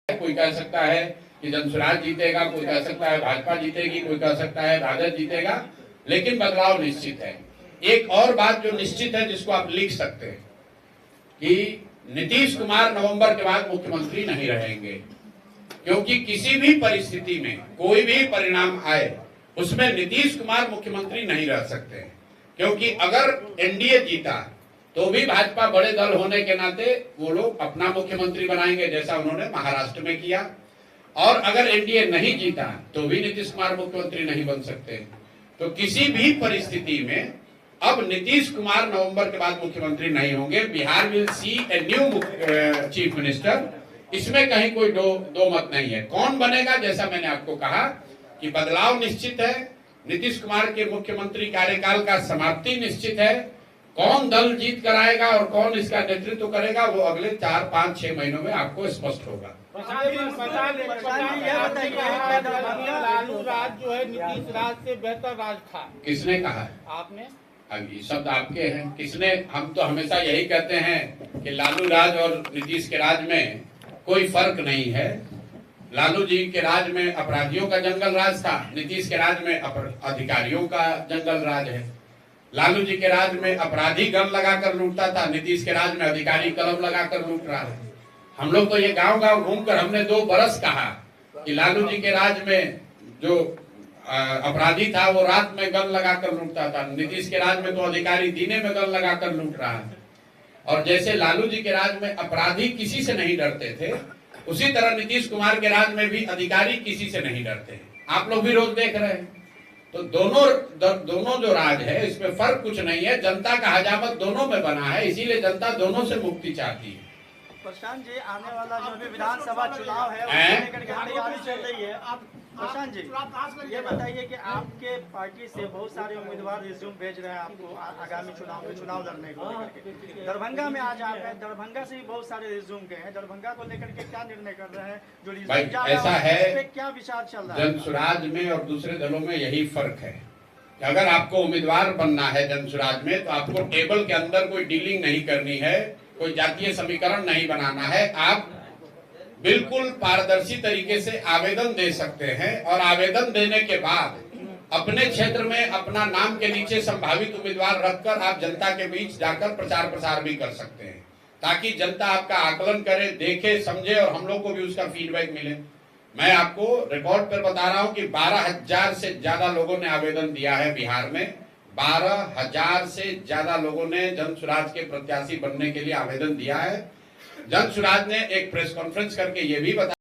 कोई कह सकता है कि जनसुराज जीतेगा, कोई कह सकता है भाजपा जीतेगी, कोई कह सकता है राजद जीतेगा, लेकिन बदलाव निश्चित है। एक और बात जो निश्चित है जिसको आप लिख सकते हैं कि नीतीश कुमार नवंबर के बाद मुख्यमंत्री नहीं रहेंगे, क्योंकि किसी भी परिस्थिति में कोई भी परिणाम आए उसमें नीतीश कुमार मुख्यमंत्री नहीं रह सकते, क्योंकि अगर एनडीए जीता तो भी भाजपा बड़े दल होने के नाते वो लोग अपना मुख्यमंत्री बनाएंगे, जैसा उन्होंने महाराष्ट्र में किया। और अगर एनडीए नहीं जीता तो भी नीतीश कुमार मुख्यमंत्री नहीं बन सकते। तो किसी भी परिस्थिति में अब नीतीश कुमार नवंबर के बाद मुख्यमंत्री नहीं होंगे। Bihar will see a new chief minister, इसमें कहीं कोई दो मत नहीं है। कौन बनेगा, जैसा मैंने आपको कहा कि बदलाव निश्चित है, नीतीश कुमार के मुख्यमंत्री कार्यकाल का समाप्ति निश्चित है। कौन दल जीत कर आएगा और कौन इसका नेतृत्व करेगा वो अगले 4, 5, 6 महीनों में आपको स्पष्ट होगा। लालू राज जो है नीतीश राज से बेहतर राज था, किसने कहा? आपने। अब ये शब्द आपके हैं, किसने? हम तो हमेशा यही कहते हैं कि लालू राज और नीतीश के राज में कोई फर्क नहीं है। लालू जी के राज में अपराधियों का जंगल राज था, नीतीश के राज में अधिकारियों का जंगल राज है। लालू जी के राज में अपराधी गन लगाकर लूटता था, नीतीश के राज में अधिकारी कलम लगाकर लूट रहा है। हम लोग तो ये गांव गांव घूमकर हमने 2 बरस कहा कि लालू जी के राज में जो अपराधी था वो रात में गन लगाकर लूटता था, नीतीश के राज में तो अधिकारी दिने में गन लगाकर लूट रहा है। और जैसे लालू जी के राज में अपराधी किसी से नहीं डरते थे, उसी तरह नीतीश कुमार के राज में भी अधिकारी किसी से नहीं डरते। आप लोग भी रोज देख रहे हैं। तो दोनों जो राज है इसमें फर्क कुछ नहीं है। जनता का हजामत दोनों में बना है, इसीलिए जनता दोनों से मुक्ति चाहती है। प्रशांत जी, आने वाला जो भी विधानसभा चुनाव है उसको लेकर के तैयारी चल रही है। प्रशांत जी, ये बताइए कि आपके पार्टी से बहुत सारे उम्मीदवार रिज्यूम भेज रहे हैं आपको आगामी चुनाव लड़ने को लेकर के। दरभंगा में आज आप हैं, दरभंगा से भी बहुत सारे रिज्यूम गए हैं। दरभंगा को लेकर के क्या निर्णय कर रहे हैं? जो रिज्यूम ऐसा है, क्या विचार चल रहा है? जनसुराज में और दूसरे दलों में यही फर्क है। अगर आपको उम्मीदवार बनना है जनसुराज में तो आपको टेबल के अंदर कोई डीलिंग नहीं करनी है, कोई जातीय समीकरण नहीं बनाना है। आप बिल्कुल पारदर्शी तरीके से आवेदन दे सकते हैं और आवेदन देने के बाद अपने क्षेत्र में अपना नाम के नीचे संभावित उम्मीदवार रखकर आप जनता के बीच जाकर प्रचार प्रसार भी कर सकते हैं, ताकि जनता आपका आकलन करे, देखे, समझे और हम लोग को भी उसका फीडबैक मिले। मैं आपको रिकॉर्ड पर बता रहा हूं कि 12,000 से ज्यादा लोगों ने आवेदन दिया है बिहार में। 12,000 से ज्यादा लोगों ने जनसुराज के प्रत्याशी बनने के लिए आवेदन दिया है। जनसुराज ने एक प्रेस कॉन्फ्रेंस करके ये भी बताया